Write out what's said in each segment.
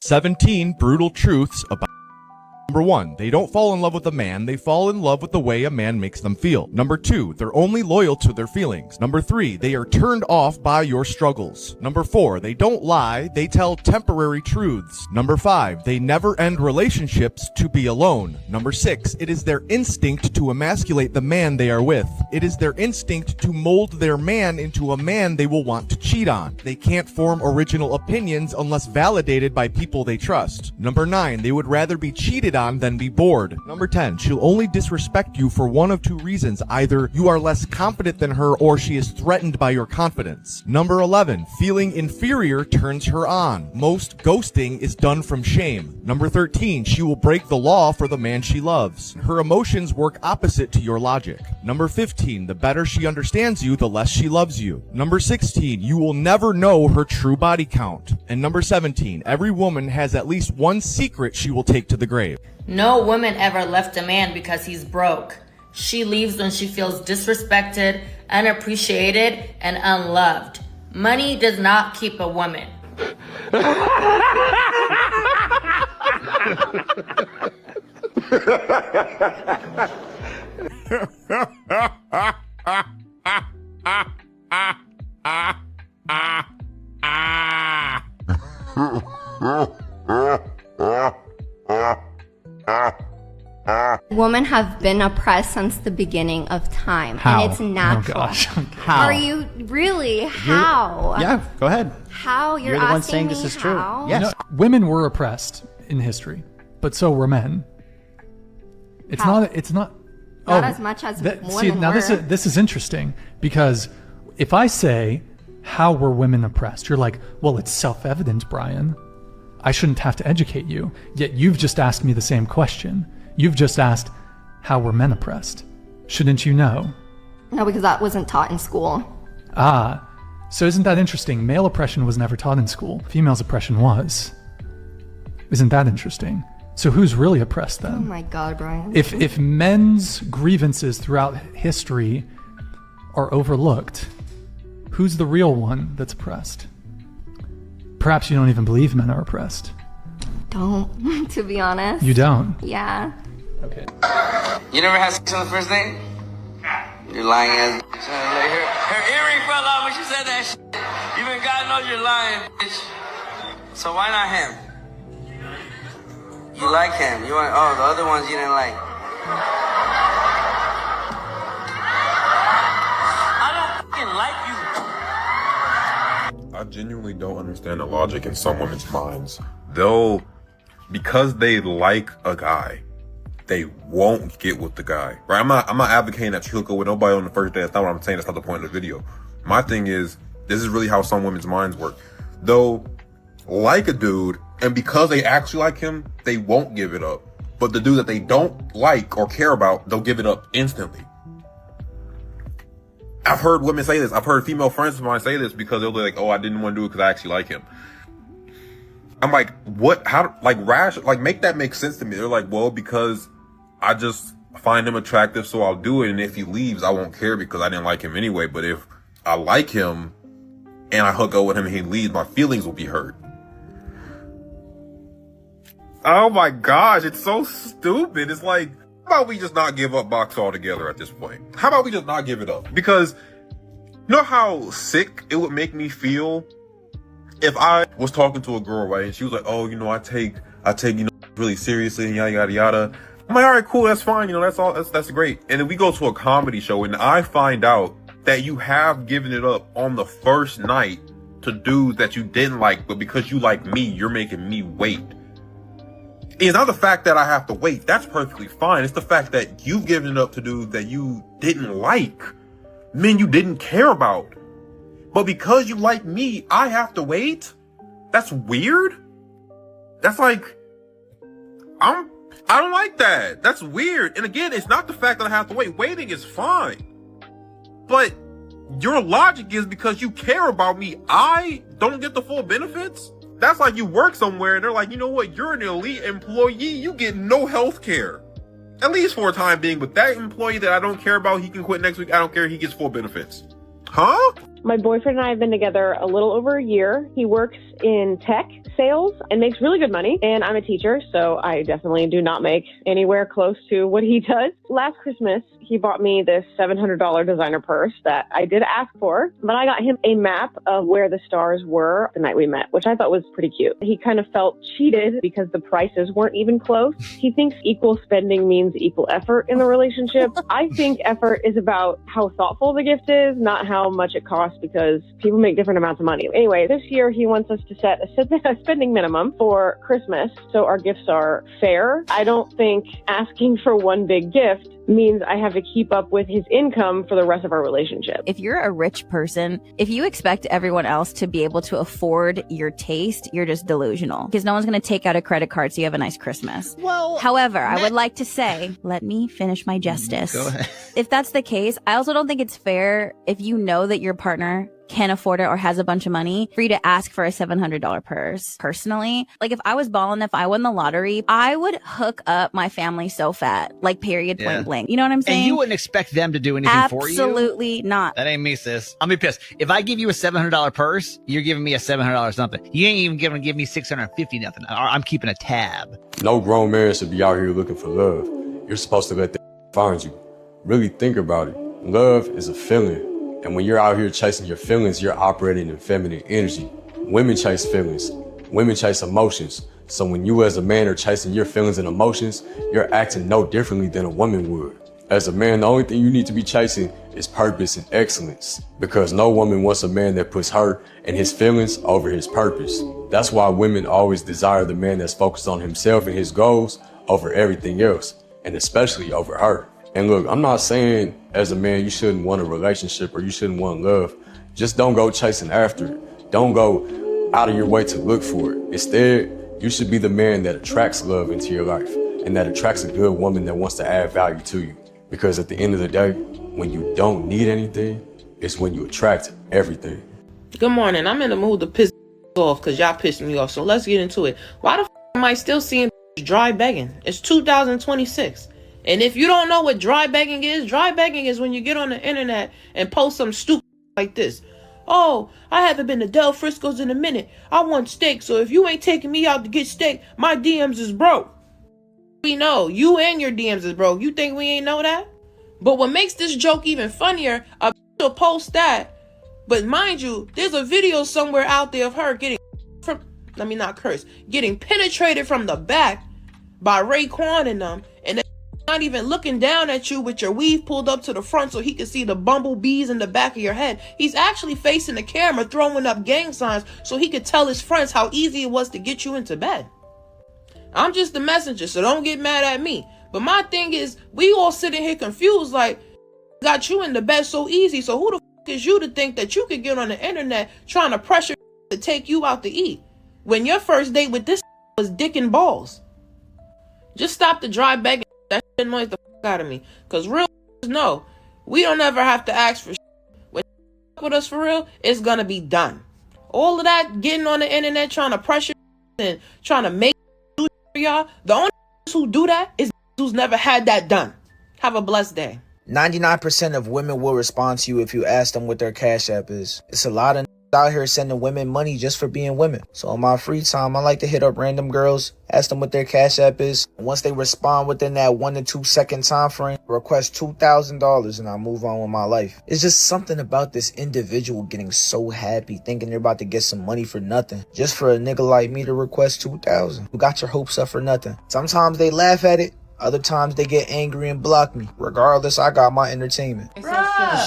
17 brutal truths about. Number 1, they don't fall in love with a man, they fall in love with the way a man makes them feel. Number 2, they're only loyal to their feelings. Number 3, they are turned off by your struggles. Number 4, they don't lie, they tell temporary truths. Number 5, they never end relationships to be alone. Number 6, it is their instinct to emasculate the man they are with. It is their instinct to mold their man into a man they will want to cheat on. They can't form original opinions unless validated by people they trust. Number 9, they would rather be cheated on than be bored. Number 10, she'll only disrespect you for one of two reasons. Either you are less confident than her or she is threatened by your confidence. Number 11, feeling inferior turns her on. Most ghosting is done from shame. Number 13, she will break the law for the man she loves. Her emotions work opposite to your logic. Number 15, the better she understands you, the less she loves you. Number 16, you will never know her true body count. And number 17, every woman has at least one secret she will take to the grave. No woman ever left a man because he's broke. She leaves when she feels disrespected, unappreciated, and unloved. Money does not keep a woman. Women have been oppressed since the beginning of time. How? And it's natural. Oh gosh. How? Are you really? How? Yeah, go ahead. How? You're the one asking saying me this is true. how? Yes. You know, women were oppressed in history, but so were men. It's How? not. It's not. Not as much as women see, now were. this is interesting because if I say how were women oppressed, you're like, well, it's self-evident, Brian. I shouldn't have to educate you. Yet you've just asked me the same question. You've just asked, how were men oppressed? Shouldn't you know? No, because that wasn't taught in school. Ah, so isn't that interesting? Male oppression was never taught in school. Female's oppression was. Isn't that interesting? So who's really oppressed then? Oh my God, Brian. If men's grievances throughout history are overlooked, who's the real one that's oppressed? Perhaps you don't even believe men are oppressed. Don't, to be honest. You don't? Yeah. Okay. You never had sex on the first date? You're lying ass. Her earring fell off when she said that shit. Even God knows you're lying, bitch. So why not him? You like him. You want, oh, the other ones you didn't like. I don't fucking like you. I genuinely don't understand the logic in some women's minds. Because they like a guy, they won't get with the guy, right? I'm not advocating that you hook up with nobody on the first day. That's not what I'm saying. That's not the point of the video. My thing is, this is really how some women's minds work. They'll like a dude, and because they actually like him, they won't give it up. But the dude that they don't like or care about, they'll give it up instantly. I've heard women say this. I've heard female friends of mine say this because they'll be like, oh, I didn't want to do it because I actually like him. I'm like, what? How? Like, make that make sense to me. They're like, well, because I just find him attractive, so I'll do it. And if he leaves, I won't care because I didn't like him anyway. But if I like him and I hook up with him and he leaves, my feelings will be hurt. Oh my gosh, it's so stupid. It's like, how about we just not give up box altogether at this point? How about we just not give it up? Because you know how sick it would make me feel if I was talking to a girl, right, and she was like, oh, you know, I take, you know, really seriously and yada, yada, yada. I'm like, all right, cool, that's fine. You know, that's great. And then we go to a comedy show and I find out that you have given it up on the first night to dudes that you didn't like, but because you like me, you're making me wait. It's not the fact that I have to wait. That's perfectly fine. It's the fact that you've given it up to dudes that you didn't like, men you didn't care about. But because you like me, I have to wait? That's weird. That's like, I don't like that. That's weird. And again, it's not the fact that I have to wait. Waiting is fine. But your logic is because you care about me, I don't get the full benefits? That's like you work somewhere and they're like, you know what? You're an elite employee. You get no health care. At least for a time being. But that employee that I don't care about, he can quit next week. I don't care. He gets full benefits. Huh? My boyfriend and I have been together a little over a year. He works in tech, sales and makes really good money. And I'm a teacher, so I definitely do not make anywhere close to what he does. Last Christmas, he bought me this $700 designer purse that I did ask for, but I got him a map of where the stars were the night we met, which I thought was pretty cute. He kind of felt cheated because the prices weren't even close. He thinks equal spending means equal effort in the relationship. I think effort is about how thoughtful the gift is, not how much it costs, because people make different amounts of money. Anyway, this year he wants us to set a spending minimum for Christmas so our gifts are fair. I don't think asking for one big gift means I have to keep up with his income for the rest of our relationship. If you're a rich person, if you expect everyone else to be able to afford your taste, you're just delusional, because no one's going to take out a credit card so you have a nice Christmas. Well, however, I would like to say, let me finish my justice. Go ahead. If that's the case, I also don't think it's fair if you know that your partner can afford it or has a bunch of money for you to ask for a $700 purse. Personally, like if I was balling, if I won the lottery, I would hook up my family so fat, like period, point blank. You know what I'm saying? And you wouldn't expect them to do anything for you? Absolutely not. That ain't me, sis. I'll be pissed. If I give you a $700 purse, you're giving me a $700 something. You ain't even gonna give me $650 nothing. I'm keeping a tab. No grown man should be out here looking for love. You're supposed to let that find you. Really think about it. Love is a feeling. And when you're out here chasing your feelings, you're operating in feminine energy. Women chase feelings. Women chase emotions. So when you as a man are chasing your feelings and emotions, you're acting no differently than a woman would. As a man, the only thing you need to be chasing is purpose and excellence. Because no woman wants a man that puts her and his feelings over his purpose. That's why women always desire the man that's focused on himself and his goals over everything else, and especially over her. And look, I'm not saying as a man you shouldn't want a relationship or you shouldn't want love. Just don't go chasing after it. Don't go out of your way to look for it. Instead, you should be the man that attracts love into your life and that attracts a good woman that wants to add value to you. Because at the end of the day, when you don't need anything, it's when you attract everything. Good morning. I'm in the mood to piss off because y'all pissed me off. So let's get into it. Why the am I still seeing dry begging? It's 2026. And if you don't know what dry begging is when you get on the internet and post some stupid like this. Oh, I haven't been to Del Frisco's in a minute. I want steak, so if you ain't taking me out to get steak, my DMs is broke. We know, you and your DMs is broke. You think we ain't know that? But what makes this joke even funnier, a will post that. But mind you, there's a video somewhere out there of her getting penetrated from the back by Raekwon and them, and not even looking down at you with your weave pulled up to the front so he can see the bumblebees in the back of your head. He's actually facing the camera, throwing up gang signs so he could tell his friends how easy it was to get you into bed. I'm just the messenger, so don't get mad at me. But my thing is, we all sitting here confused, like, got you in the bed so easy, so who the f*** is you to think that you could get on the internet trying to pressure to take you out to eat when your first date with this was dick and balls? Just stop the dry begging. That shit annoys the f*** out of me. Because real no, we don't ever have to ask for shit. When you with us for real, it's gonna be done. All of that getting on the internet trying to pressure and trying to make do for y'all, the only who do that is who's never had that done. Have a blessed day. 99% of women will respond to you if you ask them what their Cash App is. It's a lot of out here sending women money just for being women. So in my free time, I like to hit up random girls, ask them what their Cash App is. And once they respond within that 1 to 2 second time frame, request $2,000 and I move on with my life. It's just something about this individual getting so happy, thinking they're about to get some money for nothing. Just for a nigga like me to request $2,000. You got your hopes up for nothing. Sometimes they laugh at it. Other times they get angry and block me. Regardless, I got my entertainment. Bruh,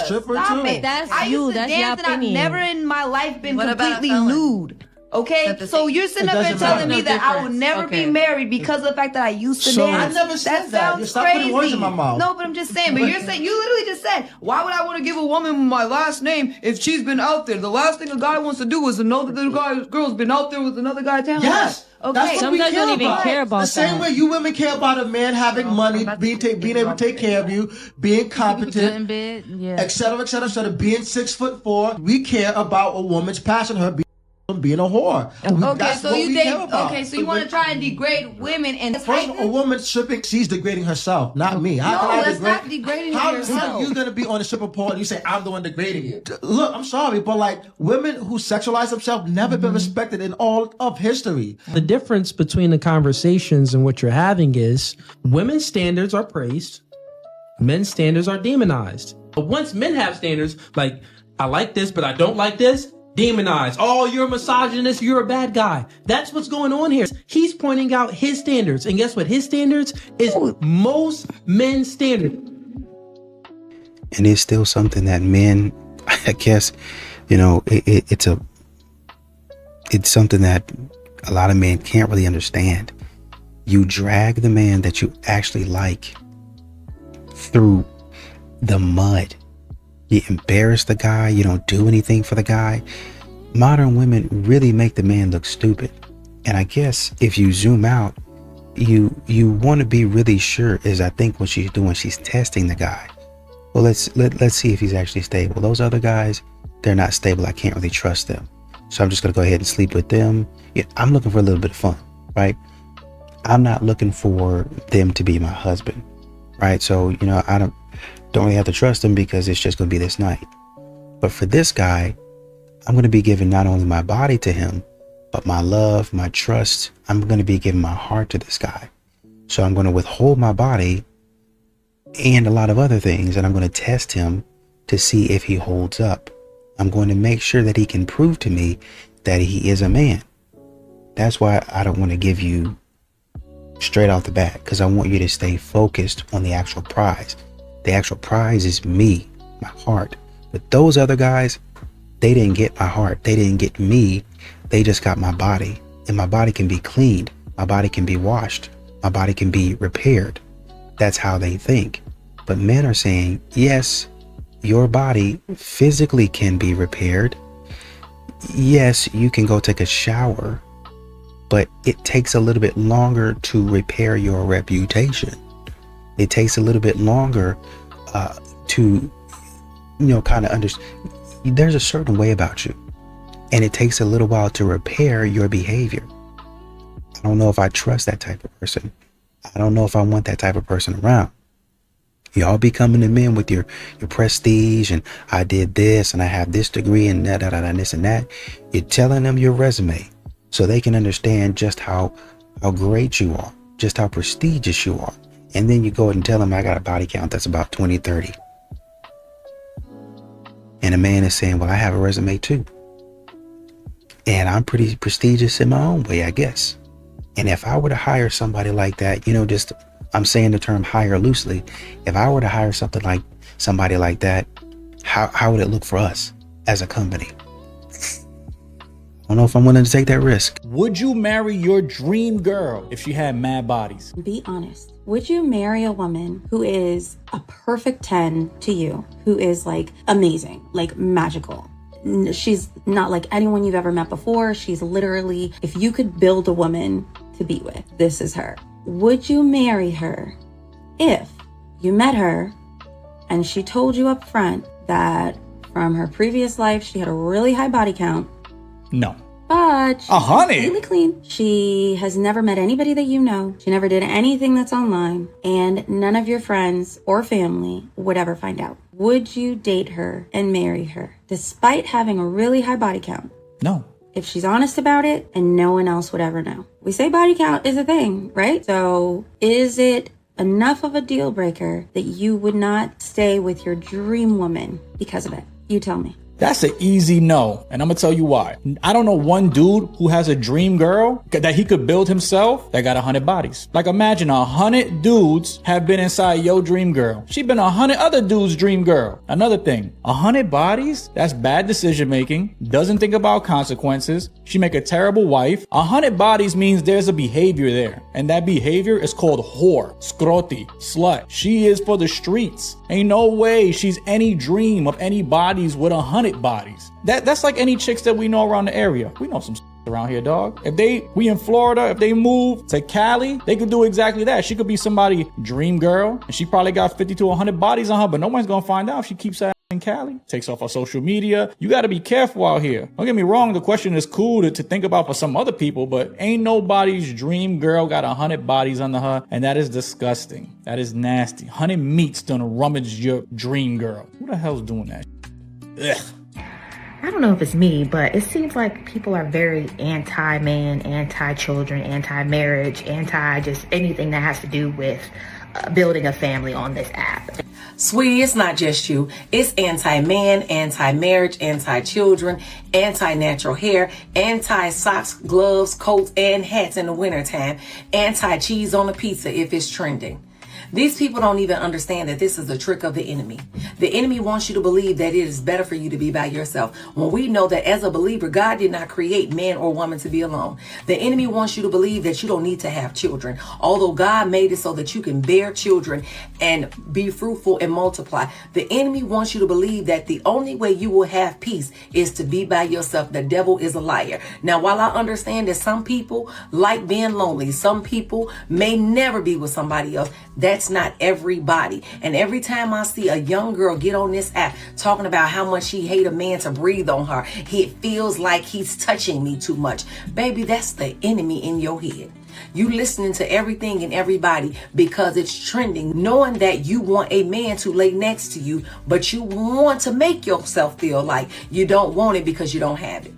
stop it. That's you. That's your opinion. I've never in my life been completely nude. Okay, so you're sitting up and telling me that I will never be married because of the fact that I used to dance. I never said that. Sounds Stop crazy. putting words in my mouth. No, but I'm just saying. But you're saying, you literally just said, why would I want to give a woman my last name if she's been out there? The last thing a guy wants to do is to know that the girl's been out there with another guy. Yes. Okay. That's what Some we guys care don't even about. care about the same way you women care about a man having money, being able to take care of you, being competent, etc., etc., etc., being 6'4". We care about a woman's passion, her being being a whore. Okay, That's so what you we think, care about. okay, so you want to try and degrade women and First, a woman stripping, she's degrading herself, not me. No, that's not degrading How yourself. are you gonna be on the stripper pole and you say I'm the one degrading you? Look, I'm sorry, but like women who sexualize themselves never been respected in all of history. The difference between the conversations and what you're having is women's standards are praised, men's standards are demonized. But once men have standards, like, I like this, but I don't like this, demonized. Oh, you're a misogynist, you're a bad guy. That's what's going on here. He's pointing out his standards. And guess what? His standards is most men's standards. And it's still something that men, I guess, you know, it's something that a lot of men can't really understand. You drag the man that you actually like through the mud. You embarrass the guy. You don't do anything for the guy. Modern women really make the man look stupid. And I guess if you zoom out, you want to be really sure, is I think what she's doing, she's testing the guy. Well, let's see if he's actually stable. Those other guys, they're not stable. I can't really trust them. So I'm just going to go ahead and sleep with them. Yeah, I'm looking for a little bit of fun, right? I'm not looking for them to be my husband, right? So, you know, I don't really have to trust him because it's just going to be this night. But for this guy, I'm going to be giving not only my body to him, but my love, my trust. I'm going to be giving my heart to this guy. So I'm going to withhold my body and a lot of other things, and I'm going to test him to see if he holds up. I'm going to make sure that he can prove to me that he is a man. That's why I don't want to give you straight off the bat, because I want you to stay focused on the actual prize. The actual prize is me, my heart. But those other guys, they didn't get my heart. They didn't get me. They just got my body. And my body can be cleaned. My body can be washed. My body can be repaired. That's how they think. But men are saying, yes, your body physically can be repaired. Yes, you can go take a shower, but it takes a little bit longer to repair your reputation. It takes a little bit longer to, you know, kind of understand. There's a certain way about you, and it takes a little while to repair your behavior. I don't know if I trust that type of person. I don't know if I want that type of person around. Y'all be coming to men with your prestige and I did this and I have this degree and that and this and that. You're telling them your resume so they can understand just how great you are, just how prestigious you are. And then you go and tell them I got a body count that's about 20, 30. And a man is saying, well, I have a resume too. And I'm pretty prestigious in my own way, I guess. And if I were to hire somebody like that, you know, just, I'm saying the term hire loosely. If I were to hire somebody like that, how would it look for us as a company? I don't know if I'm willing to take that risk. Would you marry your dream girl if she had mad bodies? Be honest. Would you marry a woman who is a perfect 10 to you, who is like amazing, like magical? She's not like anyone you've ever met before. She's literally, if you could build a woman to be with, this is her. Would you marry her if you met her and she told you up front that from her previous life, she had a really high body count? No. But she's 100? completely clean. She has never met anybody that you know. She never did anything that's online. And none of your friends or family would ever find out. Would you date her and marry her despite having a really high body count? No. If she's honest about it and no one else would ever know. We say body count is a thing, right? So is it enough of a deal breaker that you would not stay with your dream woman because of it? You tell me. That's an easy no, and I'm gonna tell you why. I don't know one dude who has a dream girl that he could build himself that got 100 bodies. Like imagine 100 dudes have been inside your dream girl. She been 100 other dudes' dream girl. Another thing, 100 bodies, that's bad decision making, doesn't think about consequences. She make a terrible wife. 100 bodies means there's a behavior there, and that behavior is called whore, scroti, slut. She is for the streets. Ain't no way she's any dream of any bodies with 100 bodies. That's like any chicks that we know around the area. We know some around here, dog. We in Florida, if they move to Cali, they could do exactly that. She could be somebody dream girl, and she probably got 50 to 100 bodies on her, but no one's gonna find out if she keeps that in Cali, takes off our social media. You got to be careful out here. Don't get me wrong. The question is cool to think about for some other people, but ain't nobody's dream girl got 100 bodies under her. And that is disgusting. That is nasty. 100 meats done rummage your dream girl. Who the hell's doing that? Ugh. I don't know if it's me, but it seems like people are very anti-man, anti-children, anti-marriage, anti-just anything that has to do with building a family on this app. Sweetie, it's not just you. It's anti-man, anti-marriage, anti-children, anti-natural hair, anti-socks, gloves, coats, and hats in the wintertime, anti-cheese on a pizza if it's trending. These people don't even understand that this is a trick of the enemy. The enemy wants you to believe that it is better for you to be by yourself, when we know that as a believer, God did not create man or woman to be alone. The enemy wants you to believe that you don't need to have children, although God made it so that you can bear children and be fruitful and multiply. The enemy wants you to believe that the only way you will have peace is to be by yourself. The devil is a liar. Now, while I understand that some people like being lonely, some people may never be with somebody else, that's not everybody. And every time I see a young girl get on this app talking about how much she hate a man to breathe on her, it feels like he's touching me too much. Baby, that's the enemy in your head. You listening to everything and everybody because it's trending, knowing that you want a man to lay next to you, but you want to make yourself feel like you don't want it because you don't have it.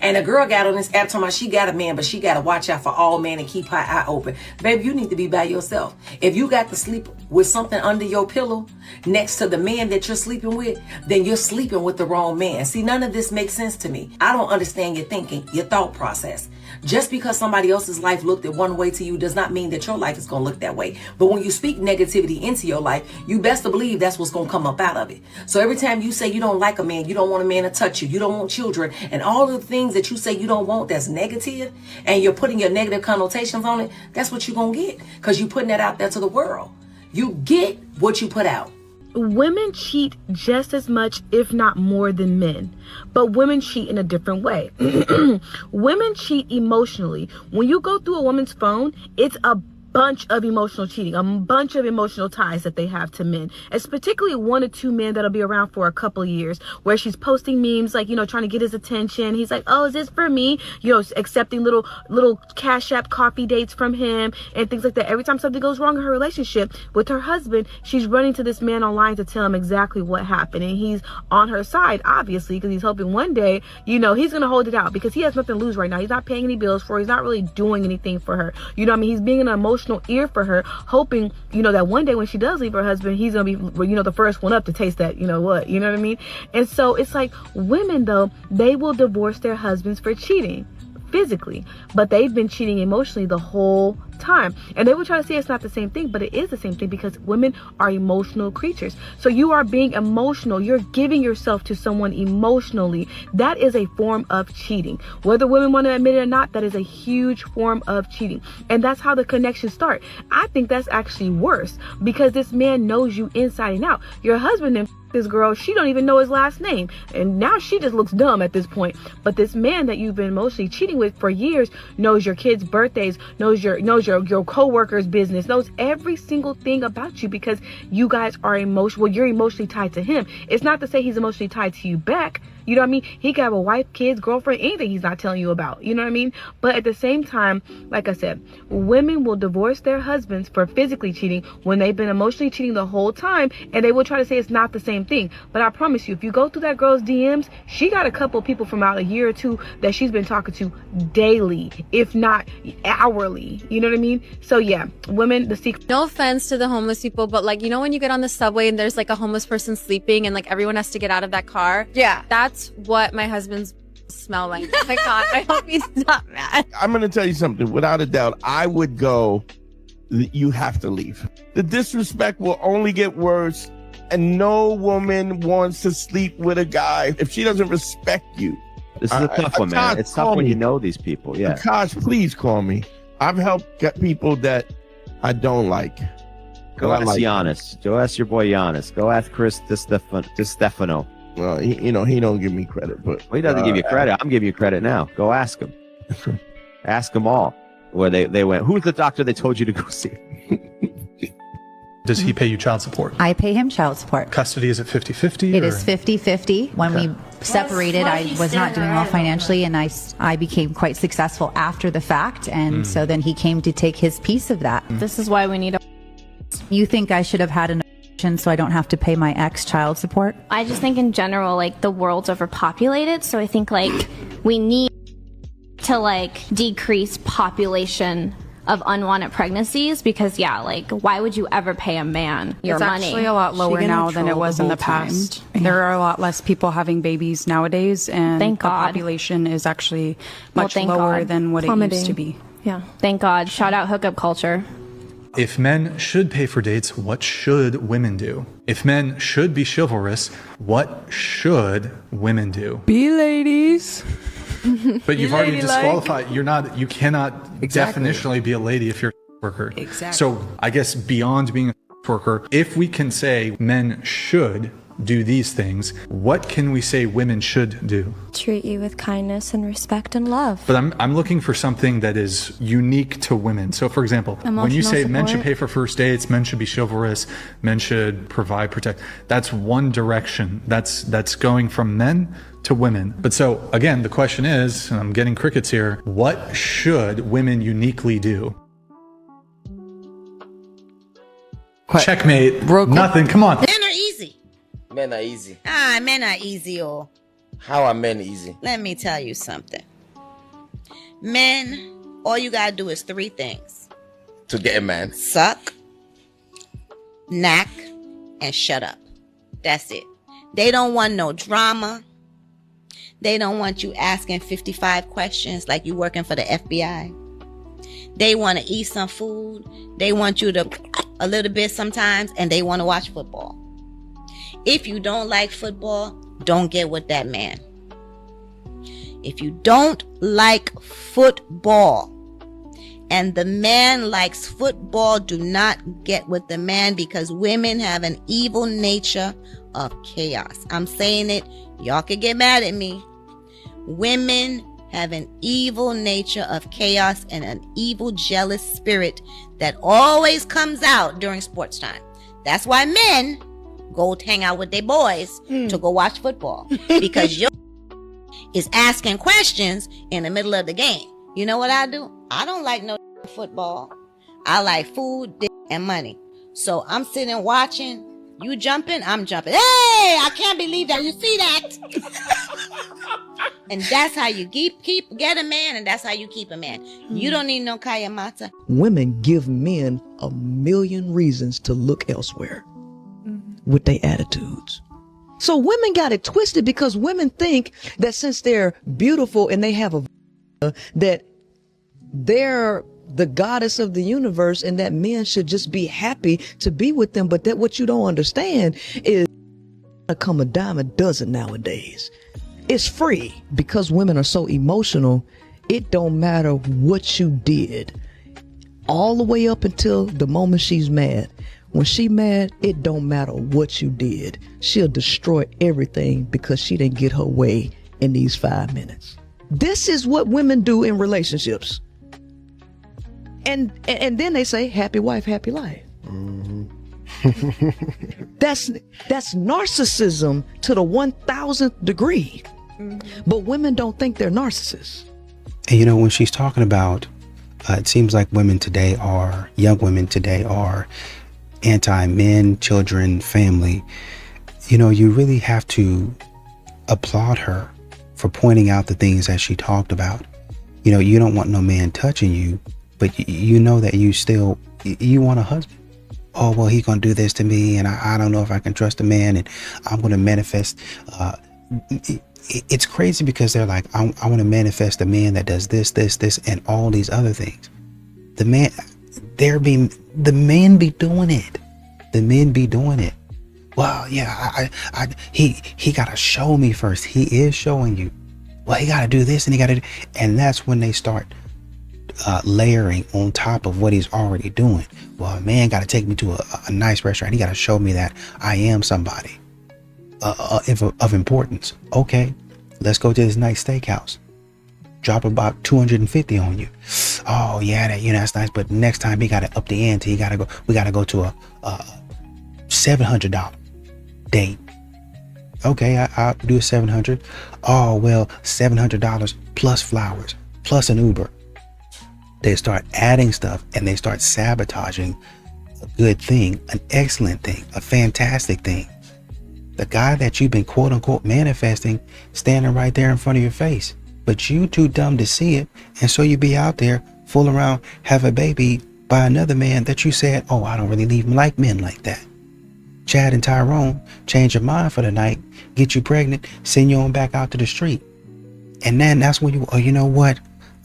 And a girl got on this app talking about she got a man, but she got to watch out for all men and keep her eye open. Baby, you need to be by yourself. If you got to sleep with something under your pillow next to the man that you're sleeping with, then you're sleeping with the wrong man. See, none of this makes sense to me. I don't understand your thinking, your thought process. Just because somebody else's life looked at one way to you does not mean that your life is going to look that way. But when you speak negativity into your life, you best to believe that's what's going to come up out of it. So every time you say you don't like a man, you don't want a man to touch you, you don't want children, and all the things that you say you don't want that's negative, and you're putting your negative connotations on it, that's what you're going to get, because you're putting that out there to the world. You get what you put out. Women cheat just as much, if not more, than men. But women cheat in a different way. Women cheat emotionally. When you go through a woman's phone, it's a bunch of emotional cheating, a bunch of emotional ties that they have to men. It's particularly 1 or 2 men that'll be around for a couple of years, where she's posting memes, like, trying to get his attention. He's like, oh, is this for me? Accepting little Cash App coffee dates from him and things like that. Every time something goes wrong in her relationship with her husband, she's running to this man online to tell him exactly what happened. And he's on her side, obviously, because he's hoping one day, he's going to hold it out, because he has nothing to lose right now. He's not paying any bills for her. He's not really doing anything for her. He's being an emotional ear for her, hoping, that one day when she does leave her husband, he's gonna be, the first one up to taste that, what I mean? And so it's like, women, though, they will divorce their husbands for cheating physically, but they've been cheating emotionally the whole time. And they will try to say it's not the same thing, but it is the same thing, because women are emotional creatures. So you are being emotional. You're giving yourself to someone emotionally. That is a form of cheating. Whether women want to admit it or not, that is a huge form of cheating. And that's how the connections start. I think that's actually worse, because this man knows you inside and out. Your husband and this girl, she don't even know his last name, and now she just looks dumb at this point. But this man that you've been emotionally cheating with for years knows your kids' birthdays, knows your co-worker's business, knows every single thing about you, because you guys are emotional. Well, you're emotionally tied to him. It's not to say he's emotionally tied to you back. You know what I mean? He could have a wife, kids, girlfriend, anything he's not telling you about. You know what I mean? But at the same time, like I said, women will divorce their husbands for physically cheating when they've been emotionally cheating the whole time, and they will try to say it's not the same thing. But I promise you, if you go through that girl's DMs, she got a couple people from out a year or 2 that she's been talking to daily, if not hourly. You know what I mean? So yeah, women, the secret. No offense to the homeless people, but when you get on the subway and there's a homeless person sleeping and everyone has to get out of that car. Yeah. That's what my husband's smell like. Oh my God, I hope he's not mad. I'm going to tell you something. Without a doubt, I would go, you have to leave. The disrespect will only get worse, and no woman wants to sleep with a guy if she doesn't respect you. This is a tough one, man. It's tough when you know these people. Yeah. Akash, please call me. I've helped get people that I don't like. Go ask Giannis. Go ask your boy Giannis. Go ask Chris DiStefano. Well, he don't give me credit, but he doesn't give you credit. I'm giving you credit now. Go ask him. Ask them all where they went. Who's the doctor they told you to go see? Does he pay you child support? I pay him child support. Custody, is it 50-50? It is 50-50. When we separated, I was not doing well financially, and I became quite successful after the fact, and so then he came to take his piece of that. This is why we need a... You think I should have had an abortion so I don't have to pay my ex child support? I just think in general, like, the world's overpopulated, so I think, like, we need to, like, decrease population of unwanted pregnancies, because why would you ever pay a man your It's money? actually a lot lower now than it was in the past. There are a lot less people having babies nowadays, and Thank the God. population is actually much thank lower God. than what it used to be. Yeah, thank God. Shout out hookup culture. If men should pay for dates, what should women do? If men should be chivalrous, what should women do? Be ladies. But you've already ladylike. disqualified. You cannot definitionally be a lady if you're a worker. Exactly. So I guess beyond being a worker, if we can say men should do these things, what can we say women should do? Treat you with kindness and respect and love. But I'm looking for something that is unique to women. So for example, when you say men should pay for first dates, men should be chivalrous, men should provide, protect, that's one direction. That's going from men to women. But so again, the question is, and I'm getting crickets here, what should women uniquely do? Checkmate. Nothing. Come on. Men are easy. Men are easy. Men are easy, oh. How are men easy? Let me tell you something. Men, all you gotta do is 3 things. To get a man. Suck, knack, and shut up. That's it. They don't want no drama. They don't want you asking 55 questions like you working for the FBI. They want to eat some food. They want you to a little bit sometimes, and they want to watch football. If you don't like football, don't get with that man. If you don't like football and the man likes football, do not get with the man, because women have an evil nature of chaos. I'm saying it. Y'all can get mad at me. Women have an evil nature of chaos and an evil, jealous spirit that always comes out during sports time. That's why men go hang out with their boys to go watch football, because your is asking questions in the middle of the game. You know what I do? I don't like no football. I like food, dick, and money. So I'm sitting watching. You jumping, I'm jumping. Hey, I can't believe that. You see that? And that's how you get a man, and that's how you keep a man. You don't need no Kaya Mata. Women give men a million reasons to look elsewhere with their attitudes. So women got it twisted, because women think that since they're beautiful and they have that they're the goddess of the universe, and that men should just be happy to be with them. But that what you don't understand is come a dime a dozen nowadays. It's free, because women are so emotional. It don't matter what you did, all the way up until the moment she's mad. When she mad, it don't matter what you did. She'll destroy everything because she didn't get her way in these 5 minutes. This is what women do in relationships. And then they say, happy wife, happy life. That's narcissism to the 1000th degree. But women don't think they're narcissists. And when she's talking about, it seems like young women today are anti-men, children, family. You really have to applaud her for pointing out the things that she talked about. You don't want no man touching you, but you know that you want a husband. Oh, well, he's going to do this to me, and I don't know if I can trust a man, and I'm going to manifest. It's crazy, because they're like, I want to manifest a man that does this, and all these other things. The men be doing it. The men be doing it. Well, yeah, he got to show me first. He is showing you. Well, he got to do this, and that's when they start layering on top of what he's already doing. Well, a man got to take me to a nice restaurant. He got to show me that I am somebody of importance. Okay, let's go to this nice steakhouse. Drop about $250 on you. oh yeah, that's nice, but next time he got to up the ante. We got to go to a $700 date. Okay, I'll do a $700. Oh well, $700 plus flowers plus an Uber. They start adding stuff and they start sabotaging a good thing, an excellent thing, a fantastic thing. The guy that you've been quote unquote manifesting standing right there in front of your face, but you too dumb to see it, and so you be out there fool around, have a baby by another man that you said, oh, I don't really even like men like that. Chad and Tyrone change your mind for the night, get you pregnant, send you on back out to the street. And then that's when you, oh, you know what?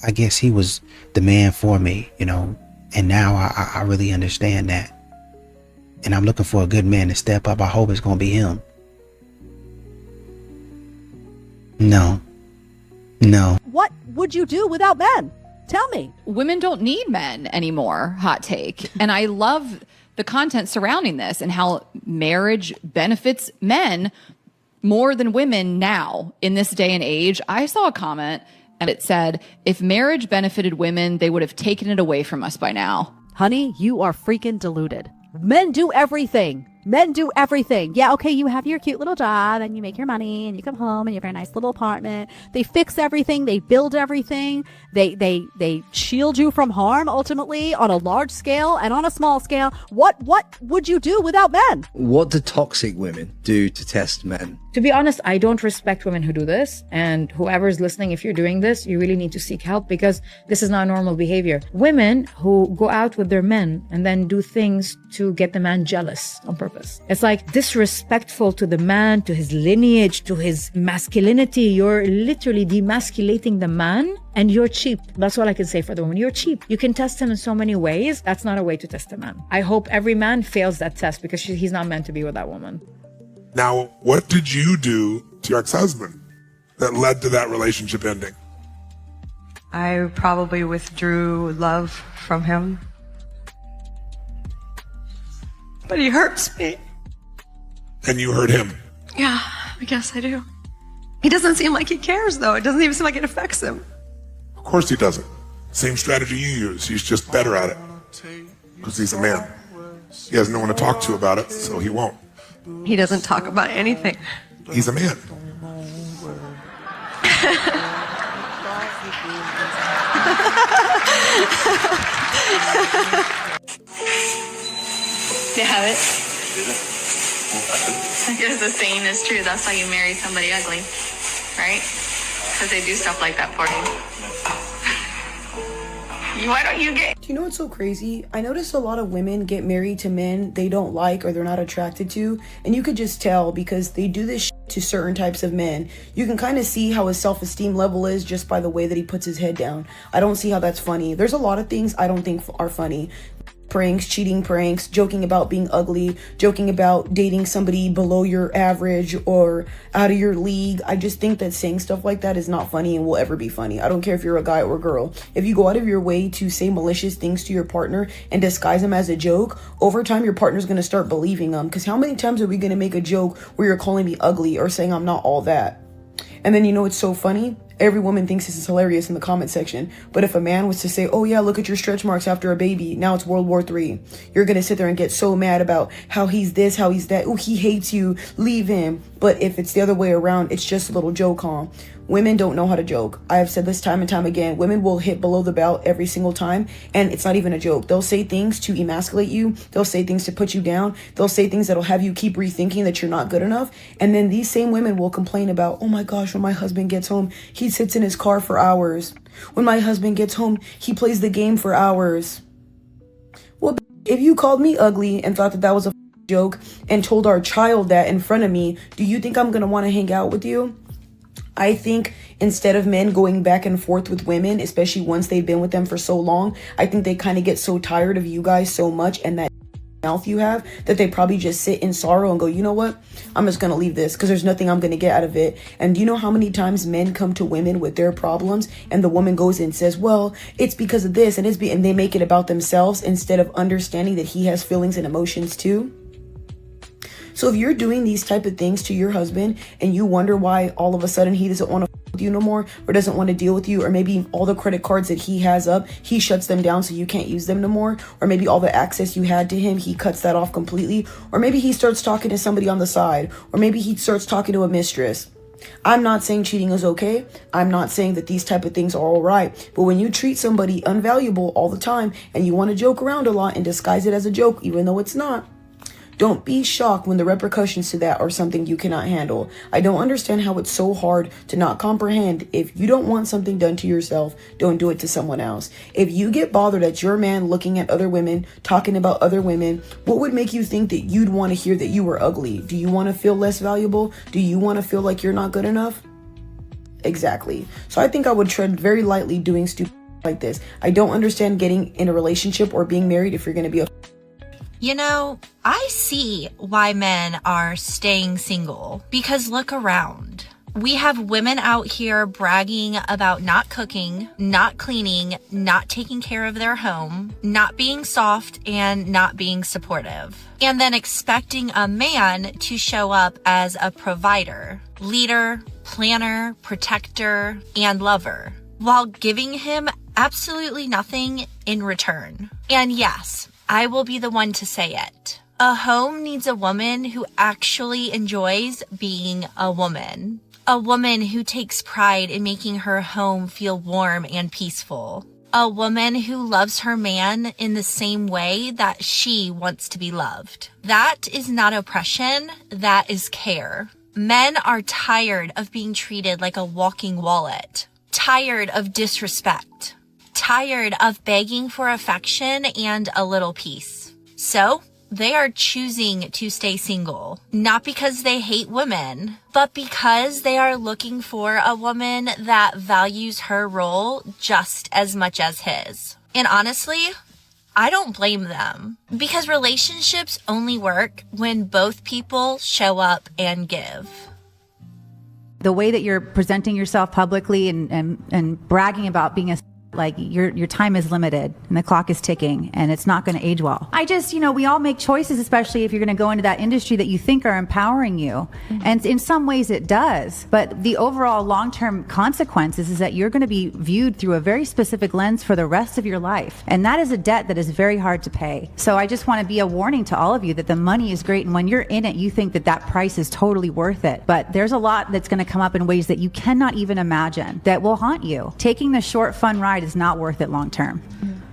I guess he was the man for me, and now I really understand that. And I'm looking for a good man to step up. I hope it's going to be him. No. What would you do without men? Tell me. Women don't need men anymore, hot take. And I love the content surrounding this and how marriage benefits men more than women now in this day and age. I saw a comment and it said, if marriage benefited women, they would have taken it away from us by now. Honey, you are freaking deluded. Men do everything. Men do everything. Yeah, okay, you have your cute little job and you make your money and you come home and you have a nice little apartment. They fix everything. They build everything. They shield you from harm ultimately on a large scale and on a small scale. What would you do without men? What do toxic women do to test men? To be honest, I don't respect women who do this. And whoever's listening, if you're doing this, you really need to seek help because this is not normal behavior. Women who go out with their men and then do things to get the man jealous on purpose. It's like disrespectful to the man, to his lineage, to his masculinity. You're literally demasculating the man and you're cheap. That's all I can say for the woman. You're cheap. You can test him in so many ways. That's not a way to test a man. I hope every man fails that test because he's not meant to be with that woman. Now, what did you do to your ex-husband that led to that relationship ending? I probably withdrew love from him. But he hurts me. And you hurt him? Yeah, I guess I do. He doesn't seem like he cares, though. It doesn't even seem like it affects him. Of course he doesn't. Same strategy you use. He's just better at it. Because he's a man. He has no one to talk to about it, so he won't. He doesn't talk about anything. He's a man. Do you have it? I guess the saying is true. That's why you marry somebody ugly, right? Because they do stuff like that for you. Why don't you get... Do you know what's so crazy? I notice a lot of women get married to men they don't like or they're not attracted to, and you could just tell because they do this to certain types of men. You can kind of see how his self-esteem level is just by the way that he puts his head down. I don't see how that's funny. There's a lot of things I don't think are funny. Pranks, cheating pranks, joking about being ugly, joking about dating somebody below your average or out of your league. I just think that saying stuff like that is not funny and will ever be funny. I don't care if you're a guy or a girl. If you go out of your way to say malicious things to your partner and disguise them as a joke, over time your partner's going to start believing them. Because how many times are we going to make a joke where you're calling me ugly or saying I'm not all that? And then you know what's so funny? Every woman thinks this is hilarious in the comment section. But if a man was to say, oh yeah, look at your stretch marks after a baby, now it's World War III. You're going to sit there and get so mad about how he's this, how he's that. Oh, he hates you. Leave him. But if it's the other way around, it's just a little joke, huh? Women don't know how to joke. I have said this time and time again. Women will hit below the belt every single time, and it's not even a joke. They'll say things to emasculate you. They'll say things to put you down. They'll say things that'll have you keep rethinking that you're not good enough. And then these same women will complain about, oh my gosh, when my husband gets home, he sits in his car for hours. When my husband gets home, he plays the game for hours. Well, if you called me ugly and thought that that was a joke and told our child that in front of me, do you think I'm going to want to hang out with you? I think instead of men going back and forth with women, especially once they've been with them for so long, I think they kind of get so tired of you guys so much and that mouth you have that they probably just sit in sorrow and go, you know what? I'm just going to leave this because there's nothing I'm going to get out of it. And do you know how many times men come to women with their problems and the woman goes and says, well, it's because of this and and they make it about themselves instead of understanding that he has feelings and emotions too? So if you're doing these type of things to your husband and you wonder why all of a sudden he doesn't want to with you no more, or doesn't want to deal with you, or maybe all the credit cards that he has up, he shuts them down so you can't use them no more, or maybe all the access you had to him, he cuts that off completely, or maybe he starts talking to somebody on the side, or maybe he starts talking to a mistress. I'm not saying cheating is okay. I'm not saying that these type of things are all right. But when you treat somebody unvaluable all the time and you want to joke around a lot and disguise it as a joke, even though it's not, don't be shocked when the repercussions to that are something you cannot handle. I don't understand how it's so hard to not comprehend. If you don't want something done to yourself, don't do it to someone else. If you get bothered at your man looking at other women, talking about other women, what would make you think that you'd want to hear that you were ugly? Do you want to feel less valuable? Do you want to feel like you're not good enough? Exactly. So I think I would tread very lightly doing stupid like this. I don't understand getting in a relationship or being married if you're going to be a... You know, I see why men are staying single, because look around. We have women out here bragging about not cooking, not cleaning, not taking care of their home, not being soft, and not being supportive. And then expecting a man to show up as a provider, leader, planner, protector, and lover, while giving him absolutely nothing in return. And yes, I will be the one to say it. A home needs a woman who actually enjoys being a woman. A woman who takes pride in making her home feel warm and peaceful. A woman who loves her man in the same way that she wants to be loved. That is not oppression, that is care. Men are tired of being treated like a walking wallet. Tired of disrespect. Tired of begging for affection and a little peace. So, they are choosing to stay single. Not because they hate women, but because they are looking for a woman that values her role just as much as his. And honestly, I don't blame them. Because relationships only work when both people show up and give. The way that you're presenting yourself publicly and bragging about being a like your time is limited and the clock is ticking and it's not going to age well. I just, we all make choices, especially if you're going to go into that industry that you think are empowering you. Mm-hmm. And in some ways it does. But the overall long-term consequences is that you're going to be viewed through a very specific lens for the rest of your life. And that is a debt that is very hard to pay. So I just want to be a warning to all of you that the money is great. And when you're in it, you think that that price is totally worth it. But there's a lot that's going to come up in ways that you cannot even imagine that will haunt you. Taking the short, fun ride is not worth it long term.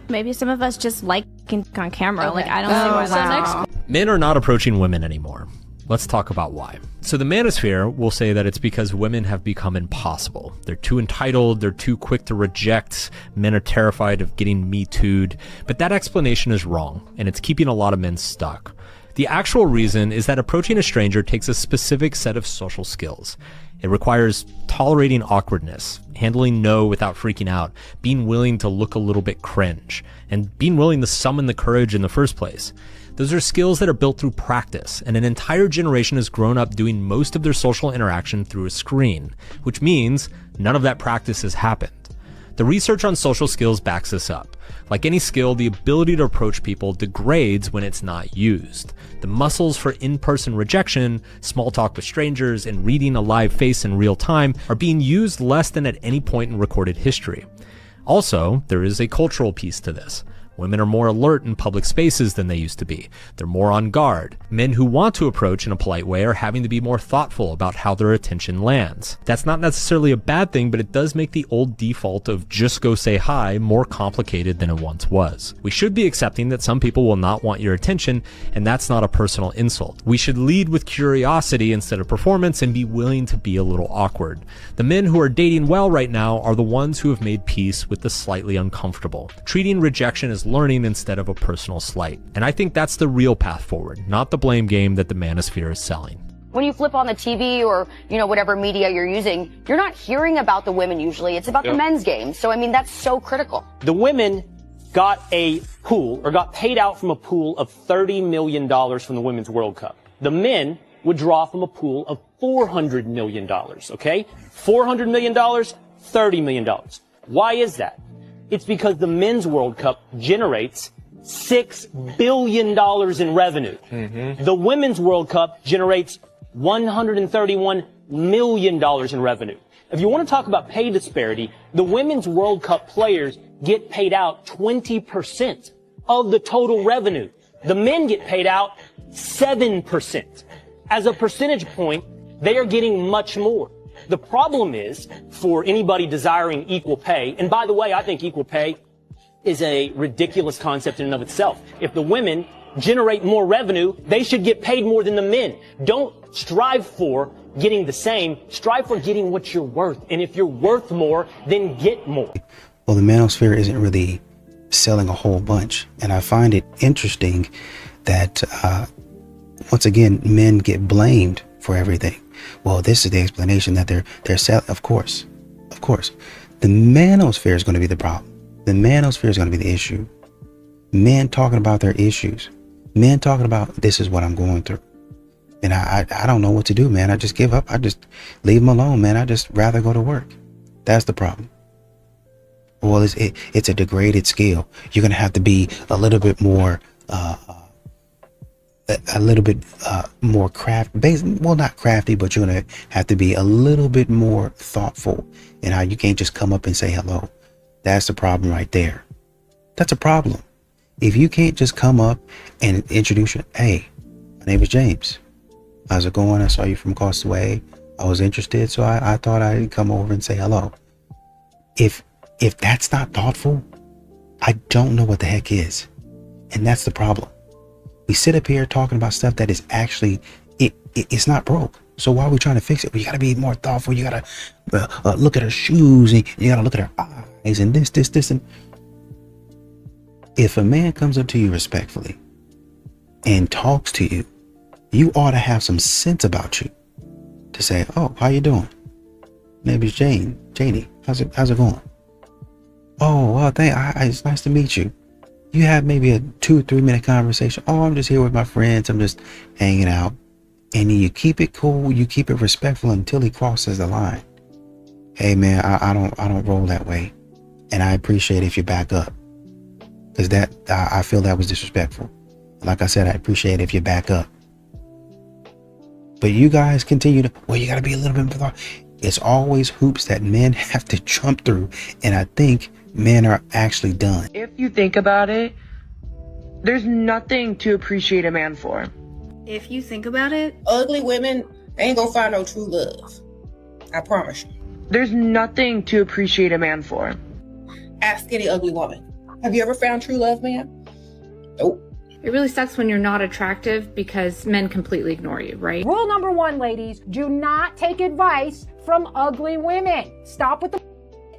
Maybe some of us just like on camera. Okay. Like, I don't see why. Men are not approaching women anymore. Let's talk about why. So the manosphere will say that it's because women have become impossible. They're too entitled, they're too quick to reject, men are terrified of getting Me Too'd. But that explanation is wrong, and it's keeping a lot of men stuck. The actual reason is that approaching a stranger takes a specific set of social skills. It requires tolerating awkwardness, handling no without freaking out, being willing to look a little bit cringe, and being willing to summon the courage in the first place. Those are skills that are built through practice, and an entire generation has grown up doing most of their social interaction through a screen, which means none of that practice has happened. The research on social skills backs this up. Like any skill, the ability to approach people degrades when it's not used. The muscles for in-person rejection, small talk with strangers, and reading a live face in real time are being used less than at any point in recorded history. Also, there is a cultural piece to this. Women are more alert in public spaces than they used to be. They're more on guard. Men who want to approach in a polite way are having to be more thoughtful about how their attention lands. That's not necessarily a bad thing, but it does make the old default of just go say hi more complicated than it once was. We should be accepting that some people will not want your attention, and that's not a personal insult. We should lead with curiosity instead of performance and be willing to be a little awkward. The men who are dating well right now are the ones who have made peace with the slightly uncomfortable, treating rejection as learning instead of a personal slight. And I think that's the real path forward, not the blame game that the manosphere is selling. When you flip on the TV or, whatever media you're using, you're not hearing about the women usually. It's about the men's game. So, that's so critical. The women got a pool or got paid out from a pool of $30 million from the Women's World Cup. The men would draw from a pool of $400 million, okay? $400 million, $30 million. Why is that? It's because the Men's World Cup generates $6 billion in revenue. Mm-hmm. The Women's World Cup generates $131 million in revenue. If you want to talk about pay disparity, the Women's World Cup players get paid out 20% of the total revenue. The men get paid out 7%. As a percentage point, they are getting much more. The problem is, for anybody desiring equal pay, and by the way, I think equal pay is a ridiculous concept in and of itself. If the women generate more revenue, they should get paid more than the men. Don't strive for getting the same, strive for getting what you're worth. And if you're worth more, then get more. Well, the manosphere isn't really selling a whole bunch. And I find it interesting that, once again, men get blamed for everything. Well, this is the explanation that they're selling. Of course. The manosphere is going to be the problem. The manosphere is going to be the issue. Men talking about their issues. Men talking about, this is what I'm going through. And I don't know what to do, man. I just give up. I just leave them alone, man. I just rather go to work. That's the problem. Well, it's a degraded scale. You're going to have to be a little bit more, more not crafty, but you're going to have to be a little bit more thoughtful in how you can't just come up and say hello. That's the problem right there. That's a problem. If you can't just come up and introduce you, hey, my name is James. How's it going? I saw you from across the way. I was interested, so I thought I'd come over and say hello. If that's not thoughtful, I don't know what the heck is. And that's the problem. We sit up here talking about stuff that is actually, it's not broke. So why are we trying to fix it? Well, you got to be more thoughtful. You got to look at her shoes, and you got to look at her eyes, and this. And if a man comes up to you respectfully and talks to you, you ought to have some sense about you to say, oh, how you doing? Maybe it's Janie. How's it going? Oh, well, it's nice to meet you. You have maybe a 2 or 3 minute conversation. Oh, I'm just here with my friends. I'm just hanging out. And you keep it cool. You keep it respectful until he crosses the line. Hey, man, I don't roll that way. And I appreciate if you back up. Because I feel that was disrespectful. Like I said, I appreciate if you back up. But you guys continue to, well, you got to be a little bit more. It's always hoops that men have to jump through. And I think men are actually done. If you think about it, there's nothing to appreciate a man for. If you think about it, Ugly women ain't gonna find no true love. I promise you. There's nothing to appreciate a man for. Ask any ugly woman. Have you ever found true love, man? Nope. it really sucks when you're not attractive because men completely ignore you, right? Rule number 1, ladies, do not take advice from ugly women. Stop with the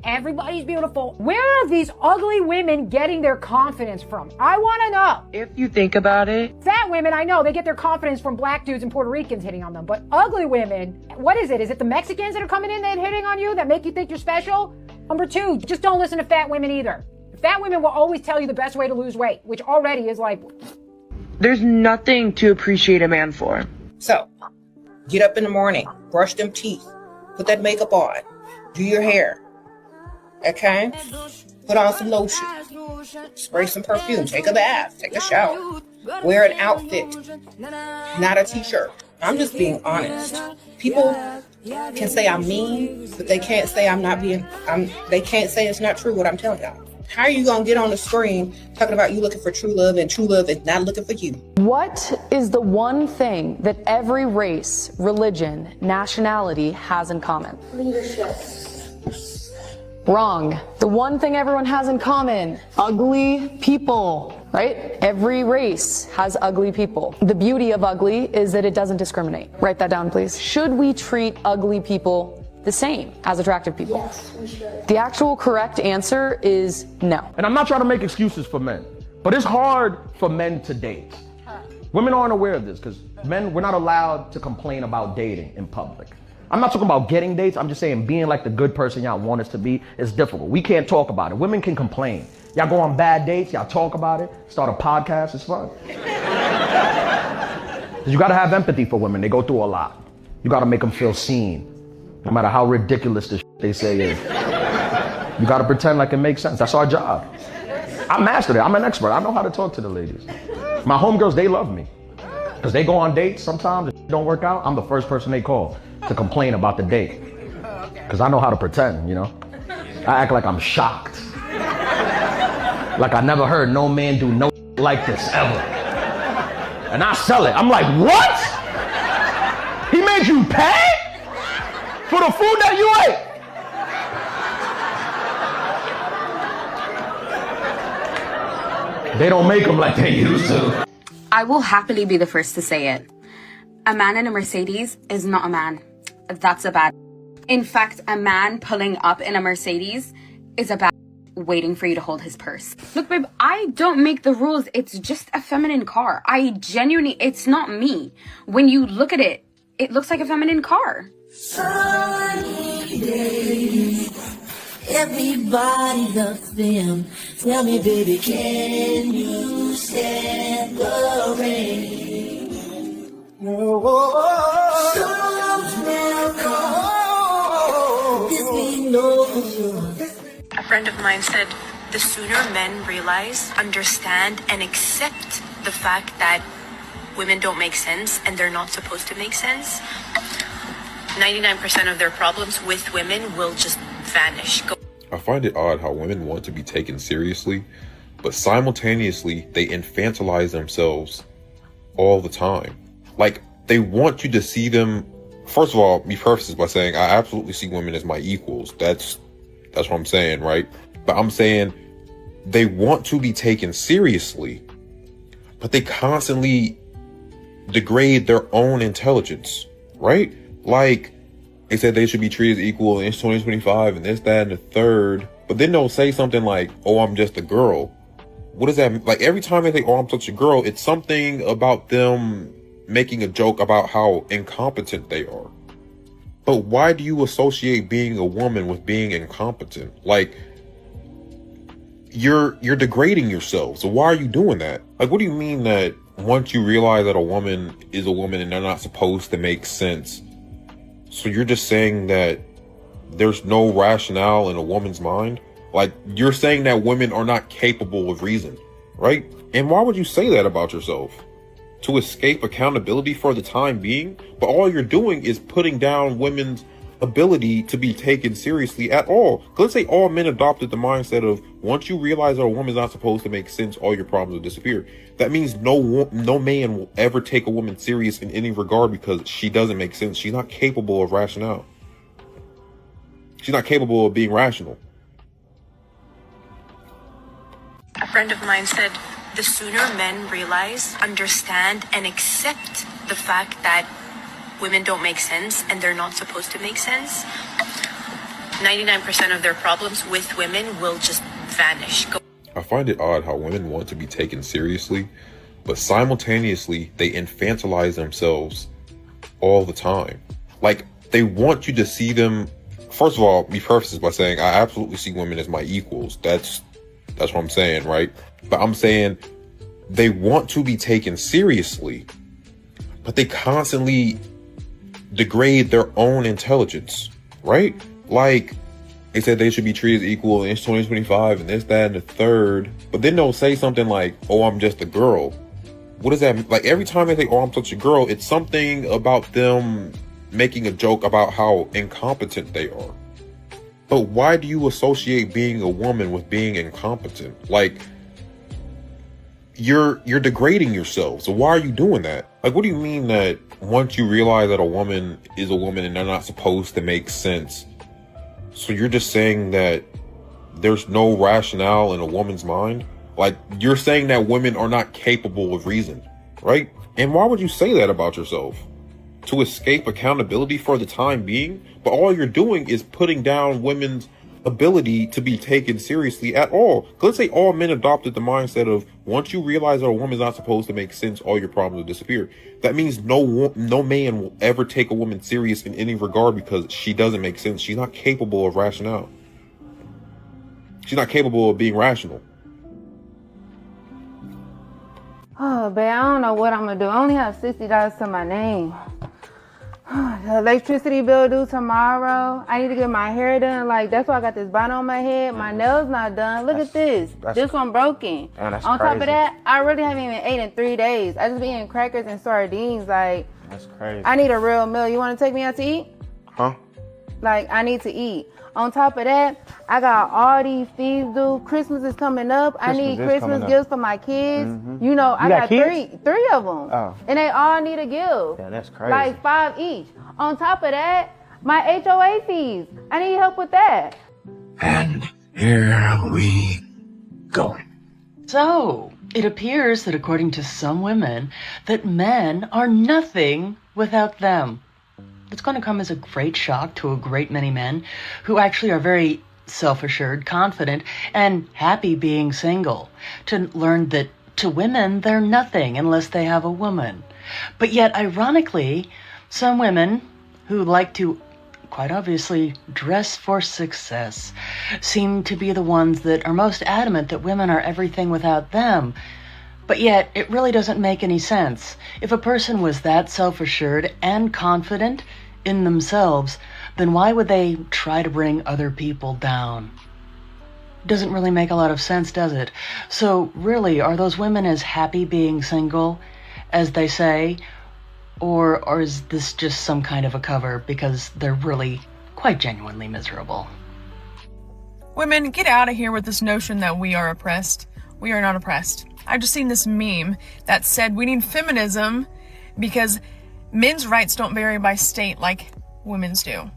everybody's beautiful. Where are these ugly women getting their confidence from? I want to know. If you think about it. Fat women, I know, they get their confidence from black dudes and Puerto Ricans hitting on them. But ugly women, what is it? Is it the Mexicans that are coming in and hitting on you that make you think you're special? Number 2, just don't listen to fat women either. Fat women will always tell you the best way to lose weight, which already is like... There's nothing to appreciate a man for. So, get up in the morning, brush them teeth, put that makeup on, do your hair, okay? Put on some lotion, spray some perfume, take a bath, take a shower, wear an outfit, not a t-shirt. I'm just being honest. People can say I'm mean, but they can't say they can't say it's not true what I'm telling y'all. How are you going to get on the screen talking about you looking for true love and true love is not looking for you? What is the one thing that every race, religion, nationality has in common? Leadership. Wrong. The one thing everyone has in common, ugly people, right? Every race has ugly people. The beauty of ugly is that it doesn't discriminate. Write that down, please. Should we treat ugly people the same as attractive people? Yes, we should. The actual correct answer is no. And I'm not trying to make excuses for men, but it's hard for men to date. Women aren't aware of this because men, we're not allowed to complain about dating in public. I'm not talking about getting dates. I'm just saying being like the good person y'all want us to be is difficult. We can't talk about it. Women can complain. Y'all go on bad dates. Y'all talk about it. Start a podcast. It's fun. Because you got to have empathy for women. They go through a lot. You got to make them feel seen. No matter how ridiculous the shit they say is. You gotta pretend like it makes sense. That's our job. I mastered it. I'm an expert. I know how to talk to the ladies. My homegirls, they love me. Because they go on dates sometimes, if it don't work out, I'm the first person they call. to complain about the date. Because I know how to pretend, you know? I act like I'm shocked. Like I never heard no man do no like this ever. And I sell it. I'm like, what? He made you pay for the food that you ate? They don't make them like they used to. I will happily be the first to say it. A man in a Mercedes is not a man. That's a bad. In fact, a man pulling up in a Mercedes is a bad waiting for you to hold his purse. Look, babe, I don't make the rules. It's just a feminine car. I genuinely, it's not me. When you look at it, it looks like a feminine car. Sunny days, everybody loves them. Tell me, baby, can you stand the rain? A friend of mine said, the sooner men realize, understand, and accept the fact that women don't make sense and they're not supposed to make sense, 99% of their problems with women will just vanish. I find it odd how women want to be taken seriously, but simultaneously they infantilize themselves all the time. Like, they want you to see them. First of all, me preface this by saying I absolutely see women as my equals. That's what I'm saying, right? But I'm saying they want to be taken seriously, but they constantly degrade their own intelligence, right? Like, they said they should be treated as equal in 2025 and this, that, and the third. But then they'll say something like, oh, I'm just a girl. What does that mean? Like, every time they say, oh, I'm such a girl, it's something about them making a joke about how incompetent they are. But why do you associate being a woman with being incompetent? Like, you're degrading yourself. So why are you doing that? Like, what do you mean that once you realize that a woman is a woman and they're not supposed to make sense? So you're just saying that there's no rationale in a woman's mind? Like, you're saying that women are not capable of reason, right? And why would you say that about yourself? To escape accountability for the time being? But all you're doing is putting down women's ability to be taken seriously at all. Let's say all men adopted the mindset of, once you realize that a woman's not supposed to make sense, all your problems will disappear. That means no man will ever take a woman serious in any regard because she doesn't make sense. She's not capable of rationale. She's not capable of being rational. A friend of mine said, the sooner men realize, understand, and accept the fact that women don't make sense and they're not supposed to make sense, 99% of their problems with women will just vanish. I find it odd how women want to be taken seriously, but simultaneously they infantilize themselves all the time. Like, they want you to see them. First of all, me preface this by saying I absolutely see women as my equals. That's what I'm saying, right? But I'm saying they want to be taken seriously, but they constantly degrade their own intelligence, right? Like, they said they should be treated as equal in 2025 and this, that, and the third. But then they'll say something like, oh, I'm just a girl. What does that mean? Like, every time they say, oh, I'm such a girl, it's something about them making a joke about how incompetent they are. But why do you associate being a woman with being incompetent? Like, you're degrading yourself. So why are you doing that? Like, what do you mean that once you realize that a woman is a woman and they're not supposed to make sense? So you're just saying that there's no rationale in a woman's mind? Like, you're saying that women are not capable of reason, right? And why would you say that about yourself? To escape accountability for the time being? But all you're doing is putting down women's ability to be taken seriously at all. Let's say all men adopted the mindset of, once you realize that a woman's not supposed to make sense, all your problems will disappear. That means no man will ever take a woman serious in any regard because she doesn't make sense. She's not capable of rationale. She's not capable of being rational. Oh, babe, I don't know what I'm gonna do. I only have $60 to my name. The electricity bill due tomorrow. I need to get my hair done. Like, that's why I got this bonnet on my head. My nails not done. Look at this. This one broken. Man, that's on crazy. top of that, I really haven't even ate in 3 days. I just been eating crackers and sardines. Like, That's crazy. I need a real meal. You want to take me out to eat? Huh? Like, I need to eat. On top of that, I got all these fees due. Christmas is coming up. I need Christmas gifts for my kids. You know, I got three of them. Oh. And they all need a gift. Yeah, that's crazy. Like 5 each. On top of that, my HOA fees. I need help with that. And here we go. So, it appears that according to some women, that men are nothing without them. It's going to come as a great shock to a great many men who actually are very self-assured, confident, and happy being single, to learn that to women, they're nothing unless they have a woman. But yet, ironically, some women who like to quite obviously dress for success seem to be the ones that are most adamant that women are everything without them. But yet, it really doesn't make any sense. If a person was that self-assured and confident in themselves, then why would they try to bring other people down? Doesn't really make a lot of sense, does it? So really, are those women as happy being single as they say? Or is this just some kind of a cover because they're really quite genuinely miserable? Women, get out of here with this notion that we are oppressed. We are not oppressed. I've just seen this meme that said we need feminism because men's rights don't vary by state like women's do.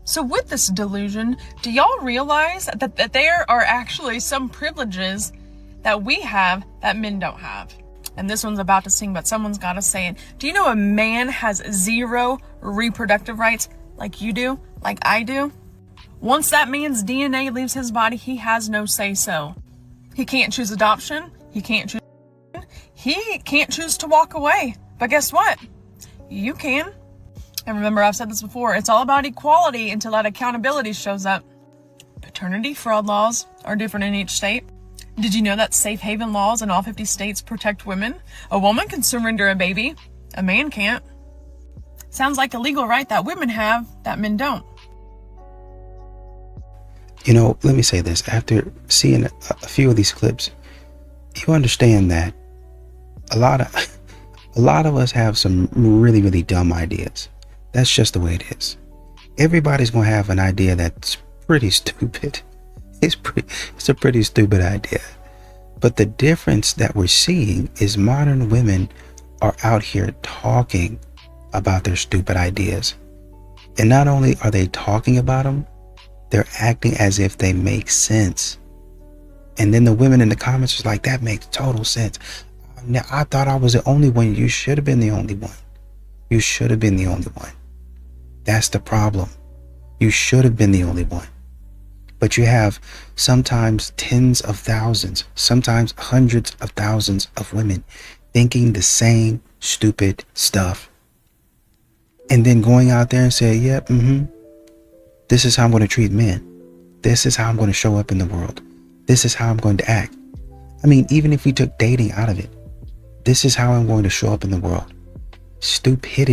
So with this delusion, do y'all realize that there are actually some privileges that we have that men don't have? And this one's about to sing, but someone's got to say it. Do you know a man has 0 reproductive rights like you do, like I do? Once that man's DNA leaves his body, he has no say-so. He can't choose adoption. He can't choose to walk away. But guess what? You can. And remember, I've said this before, it's all about equality until that accountability shows up. Paternity fraud laws are different in each state. Did you know that safe haven laws in all 50 states protect women? A woman can surrender a baby. A man can't. Sounds like a legal right that women have that men don't. You know, let me say this. After seeing a few of these clips, you understand that a lot of us have some really, really dumb ideas. That's just the way it is. Everybody's going to have an idea that's pretty stupid. It's a pretty stupid idea. But the difference that we're seeing is modern women are out here talking about their stupid ideas. And not only are they talking about them, they're acting as if they make sense. And then the women in the comments is like, that makes total sense. Now, I thought I was the only one. You should have been the only one. You should have been the only one. That's the problem. You should have been the only one. But you have sometimes tens of thousands, sometimes hundreds of thousands of women thinking the same stupid stuff. And then going out there and say, yep, this is how I'm going to treat men. This is how I'm going to show up in the world. This is how I'm going to act. I mean, even if we took dating out of it, this is how I'm going to show up in the world. Stupidity.